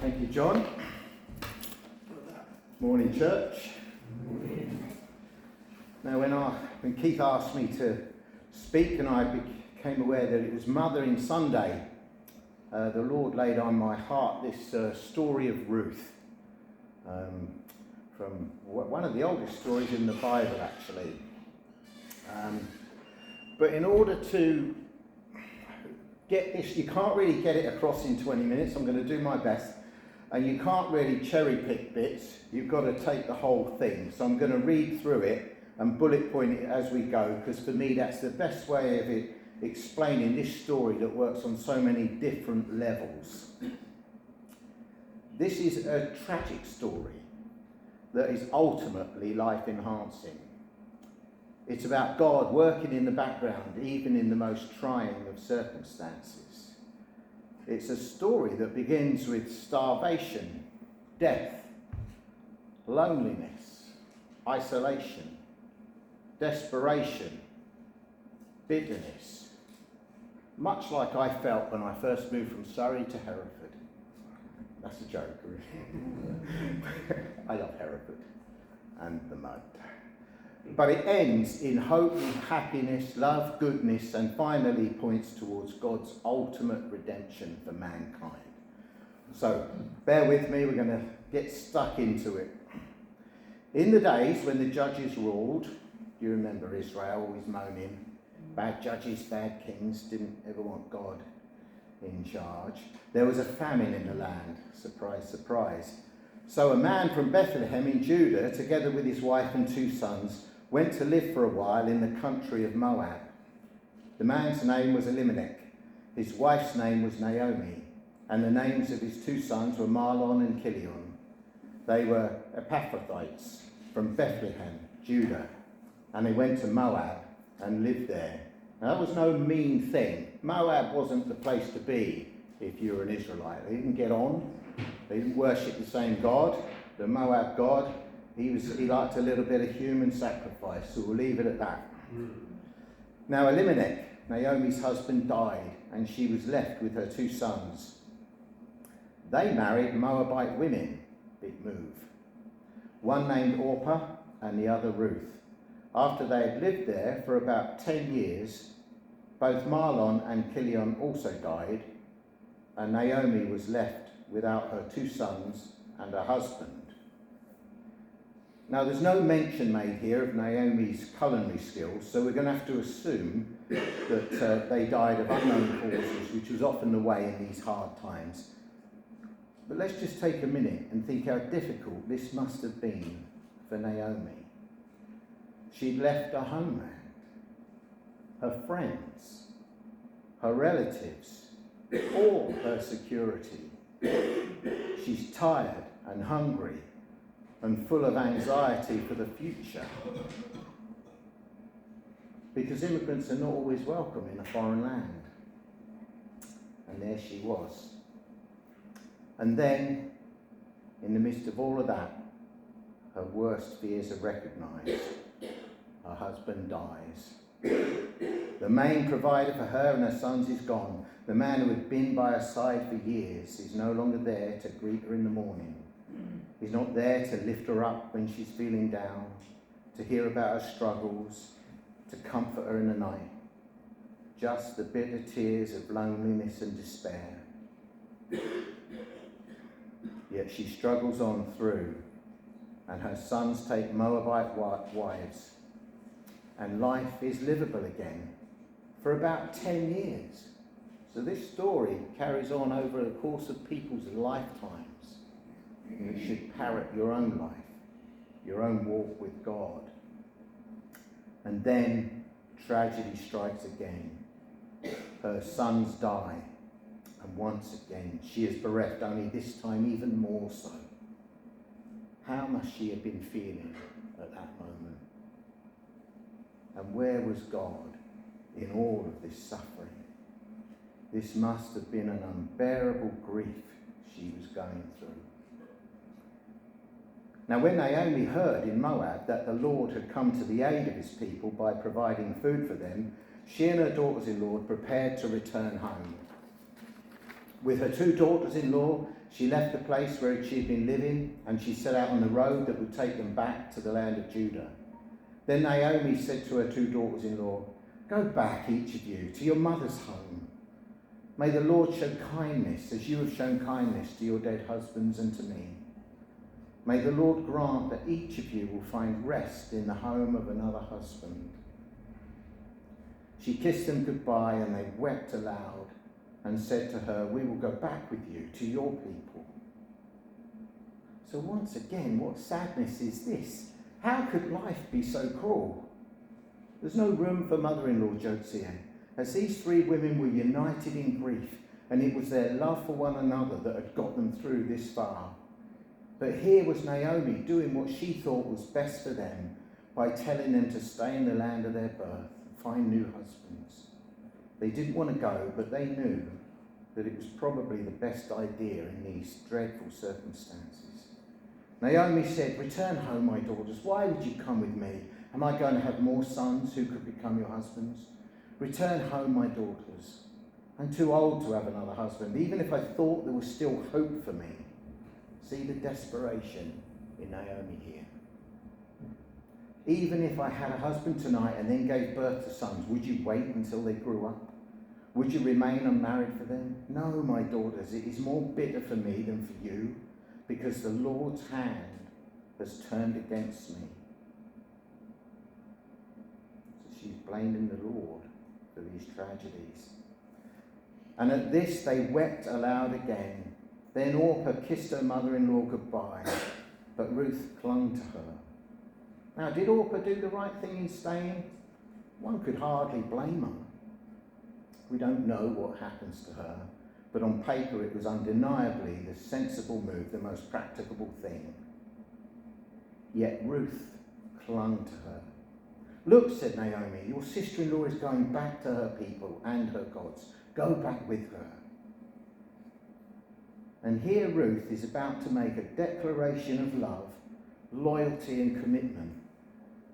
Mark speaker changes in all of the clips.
Speaker 1: Thank you, John. Morning, church. Now, when Keith asked me to speak and I became aware that it was Mothering Sunday, the Lord laid on my heart this story of Ruth, from one of the oldest stories in the Bible, actually. But in order to get this, you can't really get it across in 20 minutes. I'm going to do my best. And you can't really cherry pick bits. You've got to take the whole thing. So I'm going to read through it and bullet point it as we go, because for me that's the best way of it explaining this story that works on so many different levels. This is a tragic story that is ultimately life enhancing. It's about God working in the background, even in the most trying of circumstances. It's a story that begins with starvation, death, loneliness, isolation, desperation, bitterness, much like I felt when I first moved from Surrey to Hereford. That's a joke, really. I love Hereford and the mud. But it ends in hope, happiness, love, goodness, and finally points towards God's ultimate redemption for mankind. So, bear with me, we're going to get stuck into it. In the days when the judges ruled, you remember Israel always moaning, bad judges, bad kings, didn't ever want God in charge. There was a famine in the land, surprise, surprise. So a man from Bethlehem in Judah, together with his wife and 2 sons, went to live for a while in the country of Moab. The man's name was Elimelech, his wife's name was Naomi, and the names of his 2 sons were Mahlon and Chilion. They were Epaphrathites from Bethlehem, Judah, and they went to Moab and lived there. Now, that was no mean thing. Moab wasn't the place to be if you were an Israelite. They didn't get on. They didn't worship the same God, the Moab God. He liked a little bit of human sacrifice, so we'll leave it at that. Now Elimelech, Naomi's husband, died, and she was left with her 2 sons. They married Moabite women, big move. One named Orpah and the other Ruth. After they had lived there for about 10 years, both Mahlon and Chilion also died, and Naomi was left without her 2 sons and her husband. Now, there's no mention made here of Naomi's culinary skills, so we're going to have to assume that they died of unknown causes, which was often the way in these hard times. But let's just take a minute and think how difficult this must have been for Naomi. She'd left her homeland, her friends, her relatives, all her security. She's tired and hungry and full of anxiety for the future. Because immigrants are not always welcome in a foreign land. And there she was. And then, in the midst of all of that, her worst fears are recognised. Her husband dies. The main provider for her and her sons is gone. The man who had been by her side for years is no longer there to greet her in the morning. He's not there to lift her up when she's feeling down, to hear about her struggles, to comfort her in the night. Just the bitter tears of loneliness and despair. Yet she struggles on through, and her sons take Moabite wives, and life is livable again for about 10 years. So this story carries on over the course of people's lifetimes. And it should parrot your own life, your own walk with God. And then tragedy strikes again. Her sons die, and once again she is bereft, only this time even more so. How must she have been feeling at that moment? And where was God in all of this suffering? This must have been an unbearable grief she was going through. Now, when Naomi heard in Moab that the Lord had come to the aid of his people by providing food for them, she and her daughters-in-law prepared to return home. With her 2 daughters-in-law, she left the place where she had been living, and she set out on the road that would take them back to the land of Judah. Then Naomi said to her 2 daughters-in-law, "Go back, each of you, to your mother's home. May the Lord show kindness as you have shown kindness to your dead husbands and to me. May the Lord grant that each of you will find rest in the home of another husband." She kissed them goodbye, and they wept aloud and said to her, "We will go back with you to your people." So once again, what sadness is this? How could life be so cruel? There's no room for mother-in-law jokes here, as these 3 women were united in grief, and it was their love for one another that had got them through this far. But here was Naomi doing what she thought was best for them by telling them to stay in the land of their birth and find new husbands. They didn't want to go, but they knew that it was probably the best idea in these dreadful circumstances. Naomi said, "Return home, my daughters. Why would you come with me? Am I going to have more sons who could become your husbands? Return home, my daughters. I'm too old to have another husband, even if I thought there was still hope for me." See the desperation in Naomi here. "Even if I had a husband tonight and then gave birth to sons, would you wait until they grew up? Would you remain unmarried for them? No, my daughters, it is more bitter for me than for you, because the Lord's hand has turned against me." So she's blaming the Lord for these tragedies. And at this they wept aloud again. Then Orpah kissed her mother-in-law goodbye, but Ruth clung to her. Now, did Orpah do the right thing in staying? One could hardly blame her. We don't know what happens to her, but on paper it was undeniably the sensible move, the most practicable thing. Yet Ruth clung to her. "Look," said Naomi, "your sister-in-law is going back to her people and her gods. Go back with her." And here Ruth is about to make a declaration of love, loyalty and commitment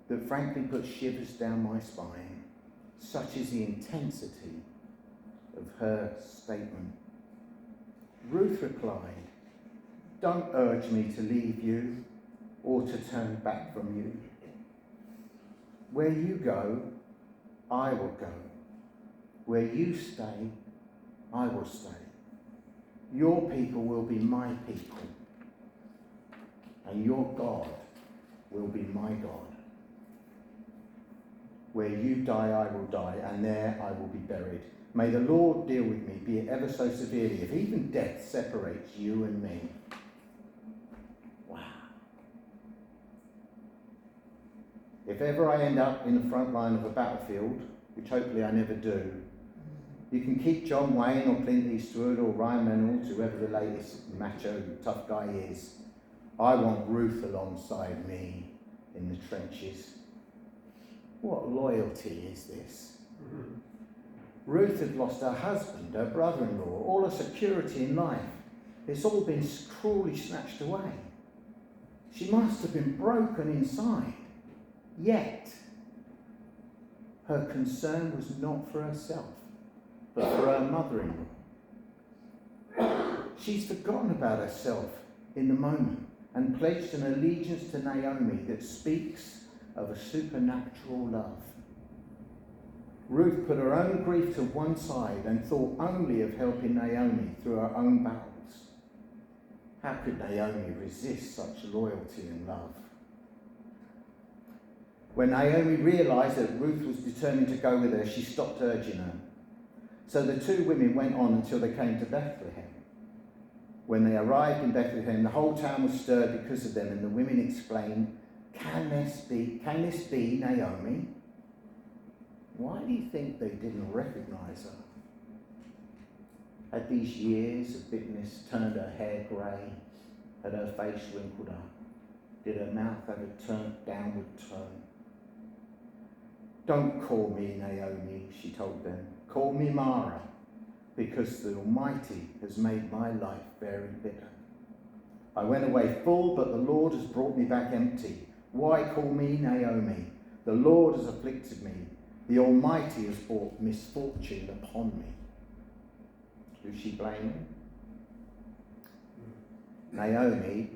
Speaker 1: that frankly puts shivers down my spine. Such is the intensity of her statement. Ruth replied, "Don't urge me to leave you or to turn back from you. Where you go, I will go. Where you stay, I will stay. Your people will be my people, and your God will be my God. Where you die, I will die, and there I will be buried. May the Lord deal with me, be it ever so severely, if even death separates you and me." Wow. If ever I end up in the front line of a battlefield, which hopefully I never do, you can keep John Wayne or Clint Eastwood or Ryan Reynolds, whoever the latest macho tough guy is. I want Ruth alongside me in the trenches. What loyalty is this? Ruth had lost her husband, her brother-in-law, all her security in life. It's all been cruelly snatched away. She must have been broken inside. Yet, her concern was not for herself, but for her mother-in-law. She's forgotten about herself in the moment and pledged an allegiance to Naomi that speaks of a supernatural love. Ruth put her own grief to one side and thought only of helping Naomi through her own battles. How could Naomi resist such loyalty and love? When Naomi realised that Ruth was determined to go with her, she stopped urging her. So the 2 women went on until they came to Bethlehem. When they arrived in Bethlehem, the whole town was stirred because of them, and the women exclaimed, Can this be Naomi? Why do you think they didn't recognise her? Had these years of bitterness turned her hair grey? Had her face wrinkled up? Did her mouth have a downward turn? Don't call me Naomi, she told them. Call me Mara, because the Almighty has made my life very bitter. I went away full, but the Lord has brought me back empty. Why call me Naomi? The Lord has afflicted me. The Almighty has brought misfortune upon me. Who's she blaming? Naomi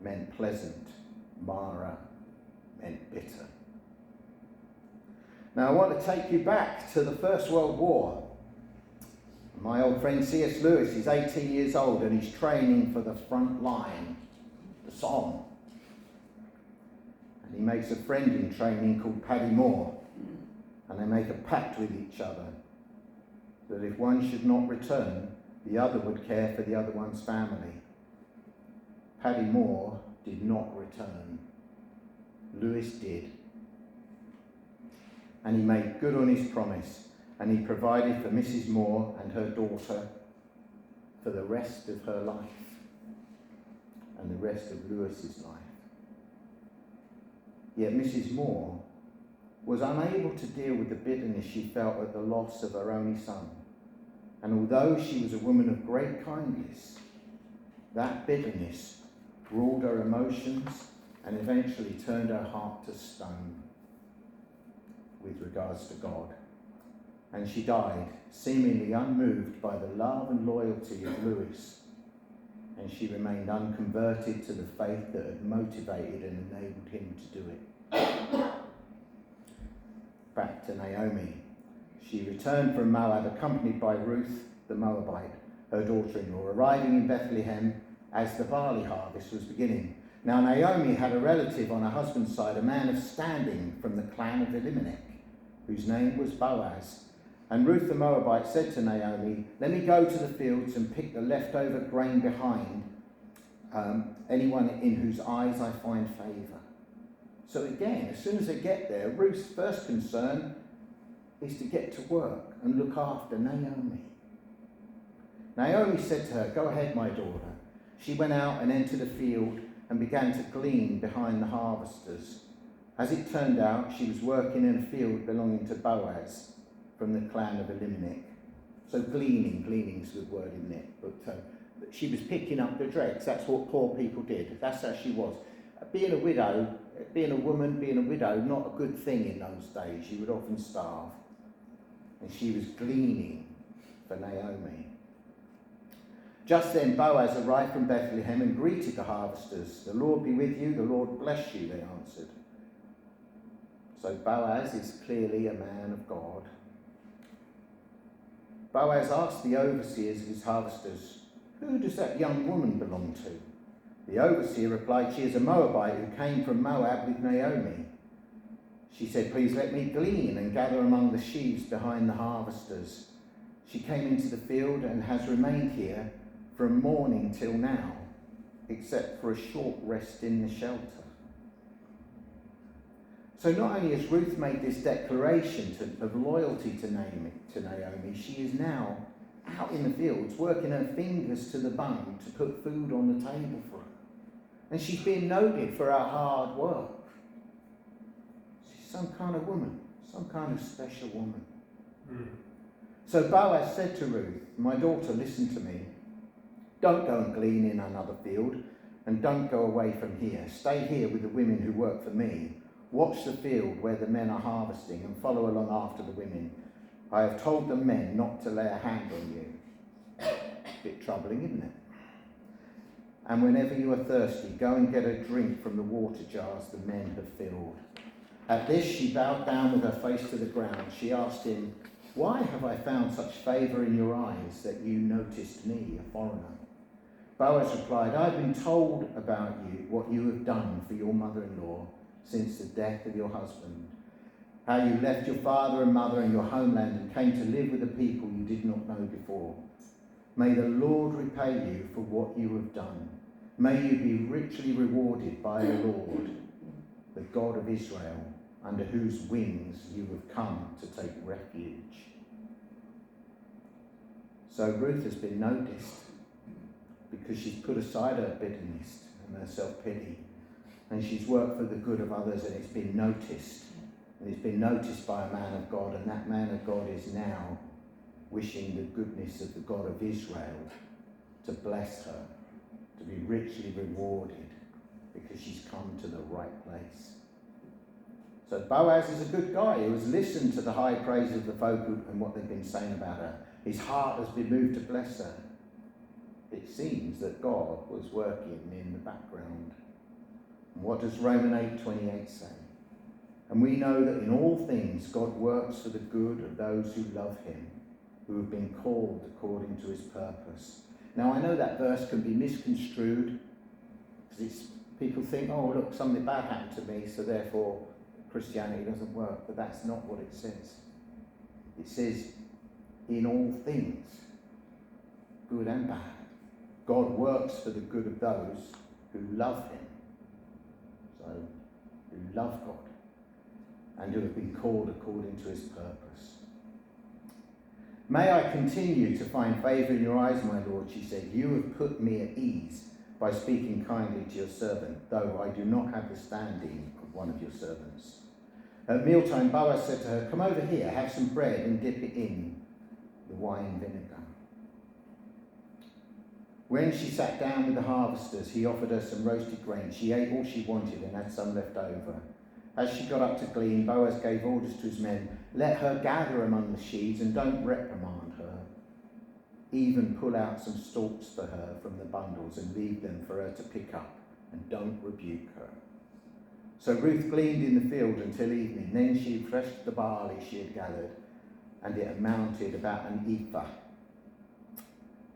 Speaker 1: meant pleasant. Mara meant bitter. Now I want to take you back to the First World War. My old friend C.S. Lewis is 18 years old and he's training for the front line, the Somme. And he makes a friend in training called Paddy Moore. And they make a pact with each other that if one should not return, the other would care for the other one's family. Paddy Moore did not return. Lewis did. And he made good on his promise, and he provided for Mrs. Moore and her daughter for the rest of her life and the rest of Lewis's life. Yet Mrs. Moore was unable to deal with the bitterness she felt at the loss of her only son. And although she was a woman of great kindness, that bitterness ruled her emotions and eventually turned her heart to stone with regards to God. And she died, seemingly unmoved by the love and loyalty of Lewis. And she remained unconverted to the faith that had motivated and enabled him to do it. Back to Naomi. She returned from Moab accompanied by Ruth the Moabite, her daughter-in-law, arriving in Bethlehem as the barley harvest was beginning. Now Naomi had a relative on her husband's side, a man of standing from the clan of Elimelech, whose name was Boaz. And Ruth the Moabite said to Naomi, "Let me go to the fields and pick the leftover grain behind anyone in whose eyes I find favour." So again, as soon as they get there, Ruth's first concern is to get to work and look after Naomi. Naomi said to her, "Go ahead, my daughter." She went out and entered a field and began to glean behind the harvesters. As it turned out, she was working in a field belonging to Boaz from the clan of Elimelech. So gleaning's a good word, isn't it? But she was picking up the dregs. That's what poor people did. That's how she was. Being a widow, being a woman, being a widow, not a good thing in those days. You would often starve. And she was gleaning for Naomi. Just then Boaz arrived from Bethlehem and greeted the harvesters. "The Lord be with you, the Lord bless you," they answered. So Boaz is clearly a man of God. Boaz asked the overseers of his harvesters, "Who does that young woman belong to?" The overseer replied, "She is a Moabite who came from Moab with Naomi." She said, "Please let me glean and gather among the sheaves behind the harvesters." She came into the field and has remained here from morning till now, except for a short rest in the shelter. So not only has Ruth made this declaration of loyalty to Naomi, she is now out in the fields working her fingers to the bone to put food on the table for her. And she's being noted for her hard work. She's some kind of woman, some kind of special woman. So Boaz said to Ruth, "My daughter, listen to me. Don't go and glean in another field, and don't go away from here. Stay here with the women who work for me. Watch the field where the men are harvesting and follow along after the women. I have told the men not to lay a hand on you." Bit troubling, isn't it? "And whenever you are thirsty, go and get a drink from the water jars the men have filled." At this, she bowed down with her face to the ground. She asked him, "Why have I found such favour in your eyes that you noticed me, a foreigner?" Boaz replied, "I have been told about you, what you have done for your mother-in-law since the death of your husband, how you left your father and mother and your homeland and came to live with a people you did not know before. May the Lord repay you for what you have done. May you be richly rewarded by the Lord, the God of Israel, under whose wings you have come to take refuge." So Ruth has been noticed because she's put aside her bitterness and her self-pity, and she's worked for the good of others, and it's been noticed. And it's been noticed by a man of God, and that man of God is now wishing the goodness of the God of Israel to bless her, to be richly rewarded, because she's come to the right place. So Boaz is a good guy who has listened to the high praise of the folk and what they've been saying about her. His heart has been moved to bless her. it seems that God was working in the background. And what does Romans 8:28 say? And we know that in all things God works for the good of those who love him, who have been called according to his purpose. Now I know that verse can be misconstrued, because people think, oh look, something bad happened to me, so therefore Christianity doesn't work. But that's not what it says. It says, in all things, good and bad, God works for the good of those who love him. So, who love God and who have been called according to his purpose. May I continue to find favour in your eyes, my Lord, she said. You have put me at ease by speaking kindly to your servant, though I do not have the standing of one of your servants. At mealtime, Boaz said to her, come over here, have some bread and dip it in the wine vinegar. When she sat down with the harvesters, he offered her some roasted grain. She ate all she wanted and had some left over. As she got up to glean, Boaz gave orders to his men, let her gather among the sheaves and don't reprimand her. Even pull out some stalks for her from the bundles and leave them for her to pick up, and don't rebuke her. So Ruth gleaned in the field until evening. Then she threshed the barley she had gathered, and it amounted about an ephah.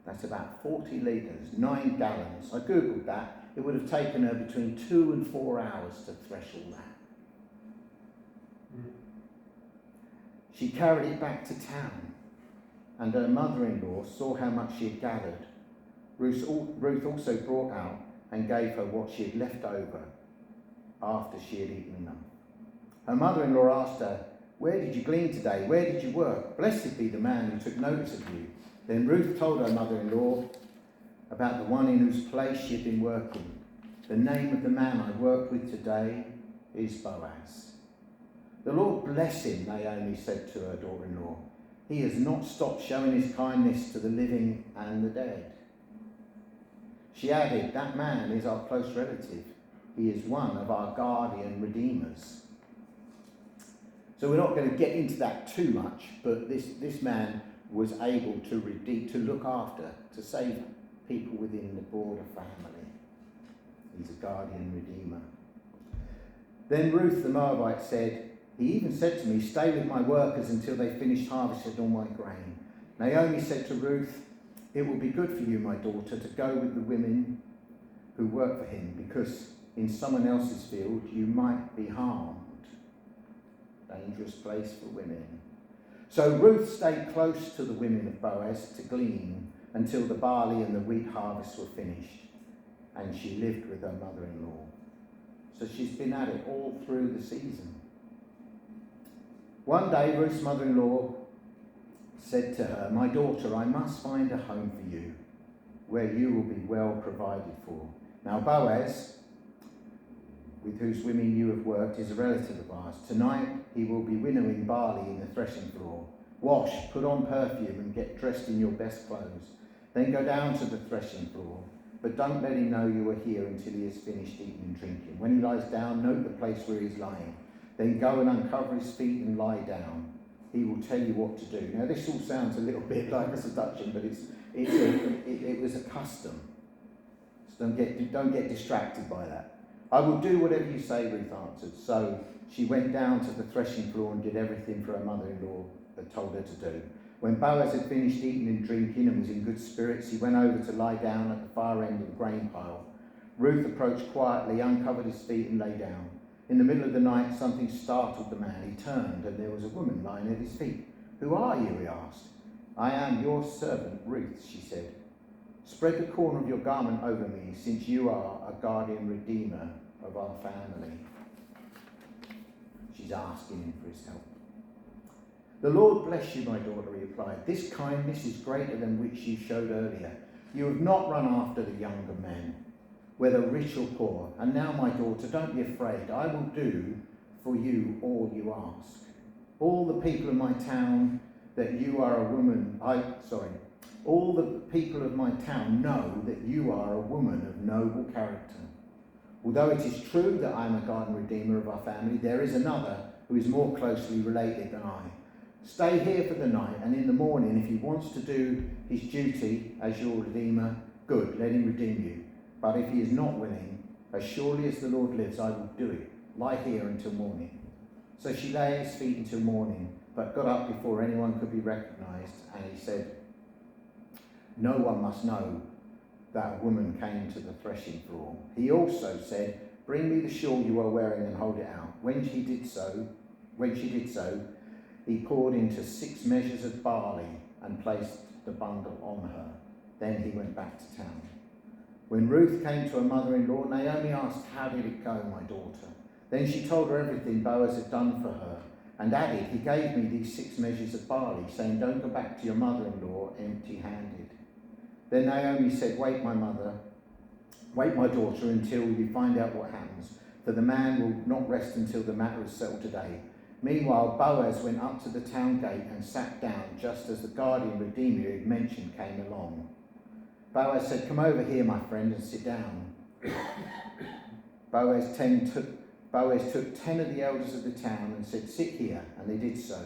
Speaker 1: That's about 40 litres, 9 gallons. I googled that. It would have taken her between 2 and 4 hours to thresh all that. She carried it back to town, and her mother-in-law saw how much she had gathered. Ruth also brought out and gave her what she had left over after she had eaten enough. Her mother-in-law asked her, where did you glean today? Where did you work? Blessed be the man who took notice of you. Then Ruth told her mother-in-law about the one in whose place she had been working. The name of the man I work with today is Boaz. The Lord bless him, Naomi said to her daughter-in-law. He has not stopped showing his kindness to the living and the dead. She added, that man is our close relative. He is one of our guardian redeemers. So we're not going to get into that too much, but this man was able to look after, to save people within the broader family. He's a guardian redeemer. Then Ruth the Moabite said, he even said to me, stay with my workers until they finish harvesting all my grain. Naomi said to Ruth, it will be good for you, my daughter, to go with the women who work for him, because in someone else's field you might be harmed. Dangerous place for women. So Ruth stayed close to the women of Boaz to glean until the barley and the wheat harvests were finished, and she lived with her mother-in-law. So she's been at it all through the season. One day Ruth's mother-in-law said to her, my daughter, I must find a home for you where you will be well provided for. Now Boaz, with whose women you have worked, is a relative of ours. Tonight he will be winnowing barley in the threshing floor. Wash, put on perfume and get dressed in your best clothes. Then go down to the threshing floor. But don't let him know you are here until he has finished eating and drinking. When he lies down, note the place where he is lying. Then go and uncover his feet and lie down. He will tell you what to do. Now this all sounds a little bit like a seduction, but it was a custom. So don't get distracted by that. I will do whatever you say, Ruth answered. So she went down to the threshing floor and did everything for her mother-in-law had told her to do. When Boaz had finished eating and drinking and was in good spirits, he went over to lie down at the far end of the grain pile. Ruth approached quietly, uncovered his feet and lay down. In the middle of the night, something startled the man. He turned, and there was a woman lying at his feet. Who are you? He asked. I am your servant, Ruth, she said. Spread the corner of your garment over me, since you are a guardian redeemer of our family. She's asking him for his help. The Lord bless you, my daughter, he replied. This kindness is greater than which you showed earlier. You have not run after the younger men, whether rich or poor. And now, my daughter, don't be afraid. I will do for you all you ask. All the people of my town that you are a woman, all the people of my town know that you are a woman of noble character. Although it is true that I am a guardian redeemer of our family, there is another who is more closely related than I. Stay here for the night, and in the morning, if he wants to do his duty as your redeemer, Good, let him redeem you. But if he is not willing, as surely as the Lord lives, I will do it. Lie here until morning. So she lay at his feet until morning, but got up before anyone could be recognised, and he said, no one must know that a woman came to the threshing floor. He also said, bring me the shawl you are wearing and hold it out. When she did so, he poured into 6 measures of barley and placed the bundle on her. Then he went back to town. When Ruth came to her mother-in-law, Naomi asked, how did it go, my daughter? Then she told her everything Boaz had done for her, and added, he gave me these 6 measures of barley, saying, don't go back to your mother-in-law empty-handed. Then Naomi said, wait, my daughter, until you find out what happens, for the man will not rest until the matter is settled today. Meanwhile, Boaz went up to the town gate and sat down, just as the guardian redeemer he had mentioned came along. Boaz said, come over here, my friend, and sit down. Boaz took 10 of the elders of the town and said, sit here, and they did so.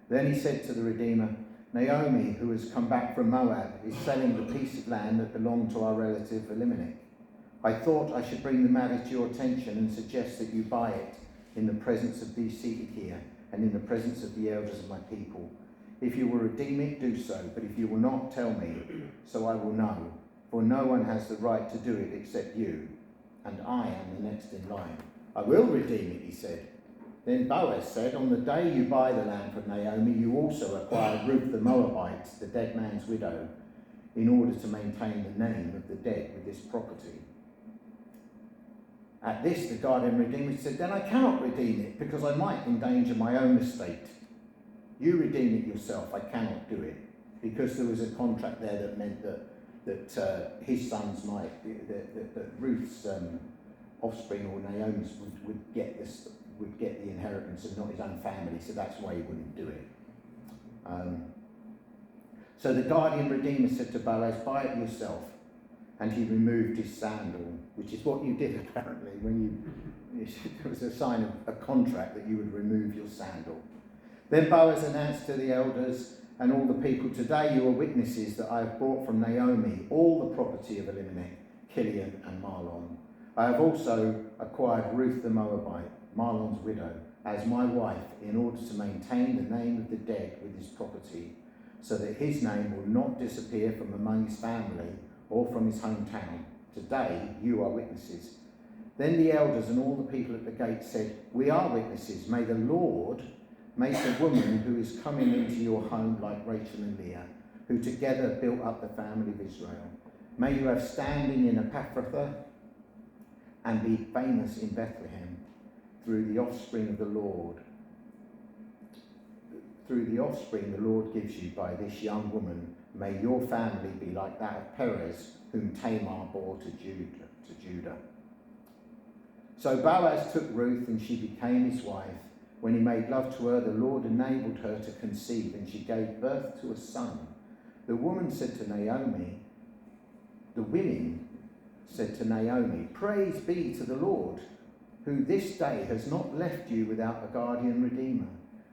Speaker 1: Then he said to the redeemer, Naomi, who has come back from Moab, is selling the piece of land that belonged to our relative Elimelech. I thought I should bring the matter to your attention and suggest that you buy it in the presence of these seated here and in the presence of the elders of my people. If you will redeem it, do so, but if you will not, tell me, so I will know. For no one has the right to do it except you, and I am the next in line. I will redeem it, he said. Then Boaz said, on the day you buy the land from Naomi, you also acquired Ruth the Moabite, the dead man's widow, in order to maintain the name of the dead with this property. At this, the guardian redeemer said, then I cannot redeem it, because I might endanger my own estate. You redeem it yourself, I cannot do it, because there was a contract there that meant that his sons might, that Ruth's offspring or Naomi's would get the inheritance and not his own family, so that's why he wouldn't do it. So the guardian redeemer said to Boaz, buy it yourself. And he removed his sandal, which is what you did apparently it was a sign of a contract that you would remove your sandal. Then Boaz announced to the elders and all the people, today you are witnesses that I have brought from Naomi all the property of Elimelech, Kilion and Mahlon. I have also acquired Ruth the Moabite, Mahlon's widow, as my wife in order to maintain the name of the dead with his property, so that his name will not disappear from among his family or from his hometown. Today you are witnesses. Then the elders and all the people at the gate said, we are witnesses. May the Lord make a woman who is coming into your home like Rachel and Leah, who together built up the family of Israel. May you have standing in Ephrathah and be famous in Bethlehem through the offspring of the Lord. Through the offspring the Lord gives you by this young woman, may your family be like that of Perez, whom Tamar bore to Judah. So Boaz took Ruth, and she became his wife. When he made love to her, the Lord enabled her to conceive, and she gave birth to a son. The women said to Naomi, praise be to the Lord, who this day has not left you without a guardian redeemer.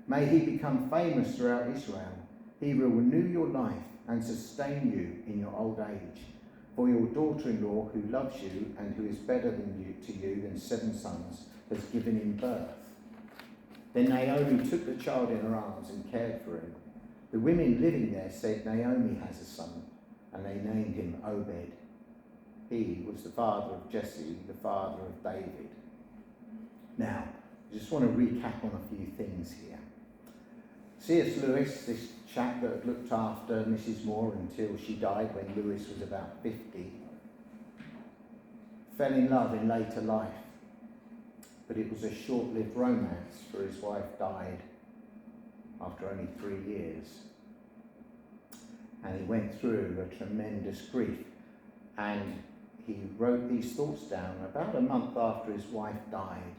Speaker 1: May he become famous throughout Israel. He will renew your life and sustain you in your old age. For your daughter-in-law, who loves you and who is better to you than 7 sons, has given him birth. Then Naomi took the child in her arms and cared for him. The women living there said, Naomi has a son, and they named him Obed. He was the father of Jesse, the father of David. Now, I just want to recap on a few things here. C.S. Lewis, this chap that had looked after Mrs. Moore until she died when Lewis was about 50, fell in love in later life, but it was a short-lived romance, for his wife died after only 3 years. And he went through a tremendous grief, and he wrote these thoughts down about a month after his wife died.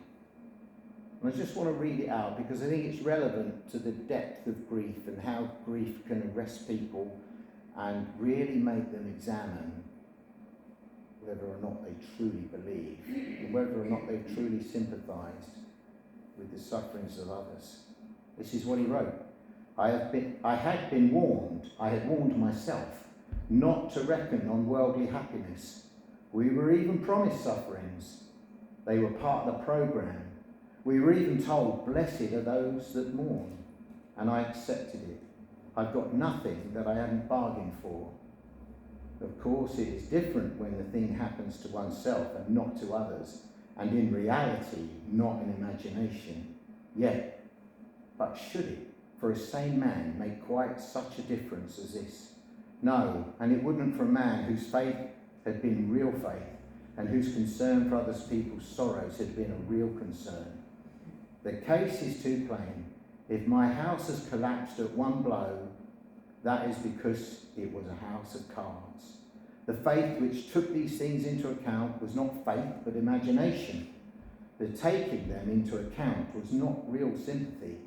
Speaker 1: And I just want to read it out because I think it's relevant to the depth of grief and how grief can arrest people and really make them examine whether or not they truly believe and whether or not they truly sympathised with the sufferings of others. This is what he wrote. I had been warned. I had warned myself. not to reckon on worldly happiness. We were even promised sufferings. They were part of the program. We were even told, blessed are those that mourn. And I accepted it. I've got nothing that I hadn't bargained for. Of course, it is different when the thing happens to oneself and not to others, and in reality, not in imagination. Yet, but should it, for a sane man, make quite such a difference as this? No, and it wouldn't for a man whose faith had been real faith, and whose concern for others people's sorrows had been a real concern. The case is too plain. If my house has collapsed at one blow, that is because it was a house of cards. The faith which took these things into account was not faith, but imagination. The taking them into account was not real sympathy.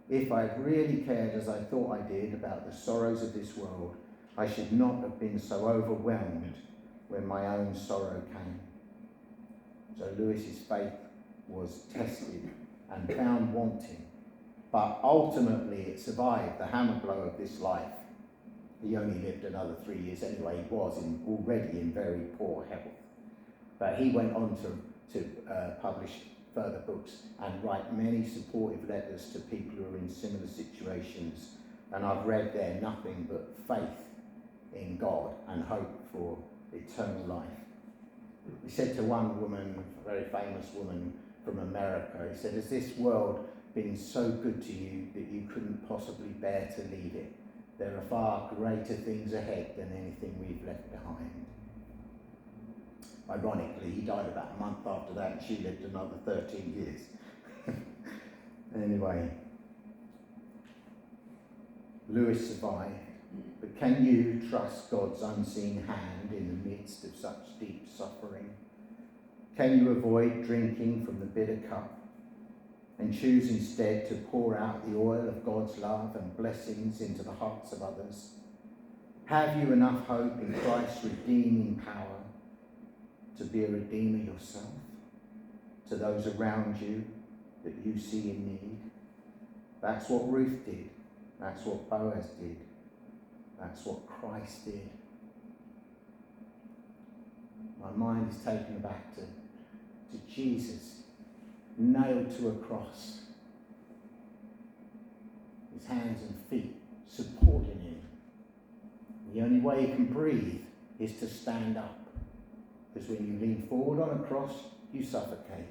Speaker 1: If I had really cared as I thought I did about the sorrows of this world, I should not have been so overwhelmed when my own sorrow came. So Lewis's faith was tested and found wanting, but ultimately it survived the hammer blow of this life. He only lived another 3 years anyway. He was already in very poor health. But he went on to publish further books and write many supportive letters to people who are in similar situations. And I've read there nothing but faith in God and hope for eternal life. He said to one woman, a very famous woman from America, he said, has this world been so good to you that you couldn't possibly bear to leave it? There are far greater things ahead than anything we've left behind. Ironically, he died about a month after that and she lived another 13 years. Anyway, Lewis survived, but can you trust God's unseen hand in the midst of such deep suffering? Can you avoid drinking from the bitter cup and choose instead to pour out the oil of God's love and blessings into the hearts of others? Have you enough hope in Christ's redeeming power to be a redeemer yourself to those around you that you see in need? That's what Ruth did. That's what Boaz did. That's what Christ did. My mind is taken back to Jesus, nailed to a cross, his hands and feet supporting him. The only way you can breathe is to stand up, because when you lean forward on a cross, you suffocate,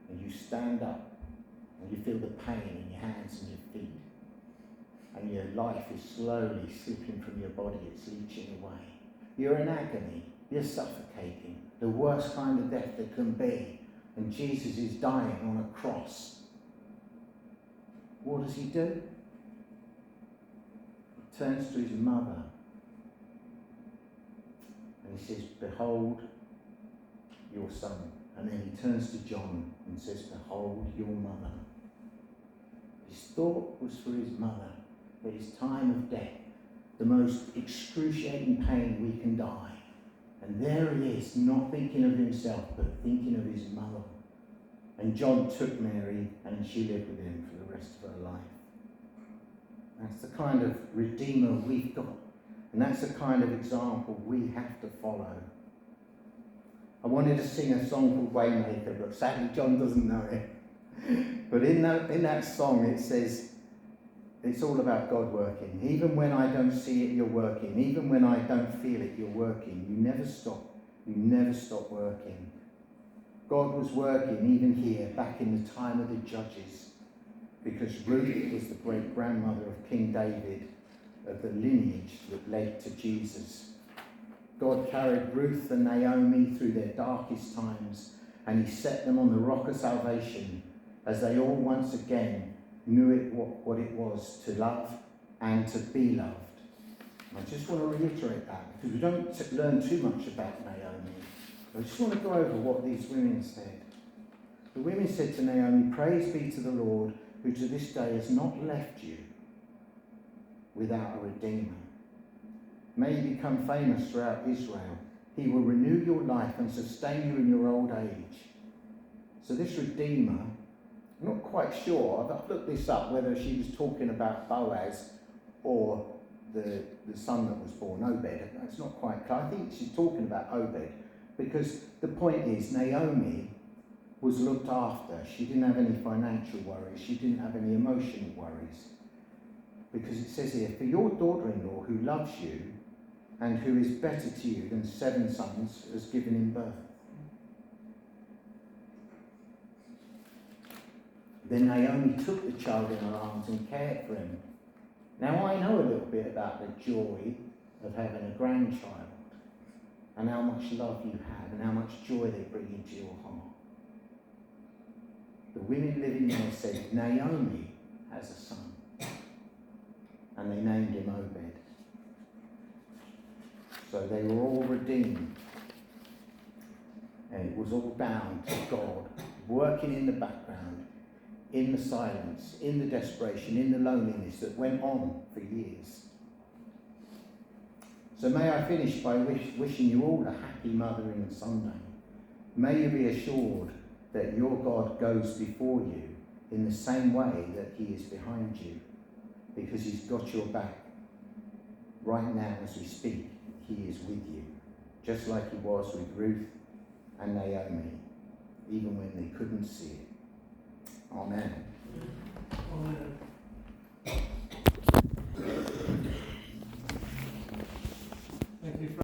Speaker 1: and you stand up, and you feel the pain in your hands and your feet, and your life is slowly slipping from your body, it's leaching away. You're in agony, you're suffocating, the worst kind of death there can be, and Jesus is dying on a cross. What does he do? He turns to his mother and he says, behold your son. And then he turns to John and says, behold your mother. His thought was for his mother, at his time of death, the most excruciating pain we can die. And there he is, not thinking of himself, but thinking of his mother. And John took Mary and she lived with him for the rest of her life. That's the kind of Redeemer we've got. And that's the kind of example we have to follow. I wanted to sing a song called Waymaker, but sadly John doesn't know it. But in that song it says, it's all about God working. Even when I don't see it, you're working. Even when I don't feel it, you're working. You never stop. You never stop working. God was working even here, back in the time of the judges, because Ruth was the great-grandmother of King David, of the lineage that led to Jesus. God carried Ruth and Naomi through their darkest times, and he set them on the rock of salvation as they all once again knew what it was to love and to be loved. I just want to reiterate that, because we don't learn too much about Naomi. I just want to go over what these women said. The women said to Naomi, praise be to the Lord, who to this day has not left you without a redeemer. May you become famous throughout Israel. He will renew your life and sustain you in your old age. So this redeemer, I'm not quite sure, I've looked this up, whether she was talking about Boaz or the son that was born, Obed. It's not quite clear. I think she's talking about Obed, because the point is Naomi was looked after. She didn't have any financial worries. She didn't have any emotional worries. Because it says here, for your daughter-in-law who loves you and who is better to you than 7 sons has given him birth. Then Naomi took the child in her arms and cared for him. Now I know a little bit about the joy of having a grandchild and how much love you have and how much joy they bring into your heart. The women living there said, Naomi has a son. And they named him Obed. So they were all redeemed. And it was all down to God, working in the background, in the silence, in the desperation, in the loneliness that went on for years. So may I finish by wishing you all a happy Mothering Sunday. May you be assured that your God goes before you in the same way that he is behind you, because he's got your back. Right now as we speak, he is with you, just like he was with Ruth and Naomi, even when they couldn't see it. Amen.
Speaker 2: Amen.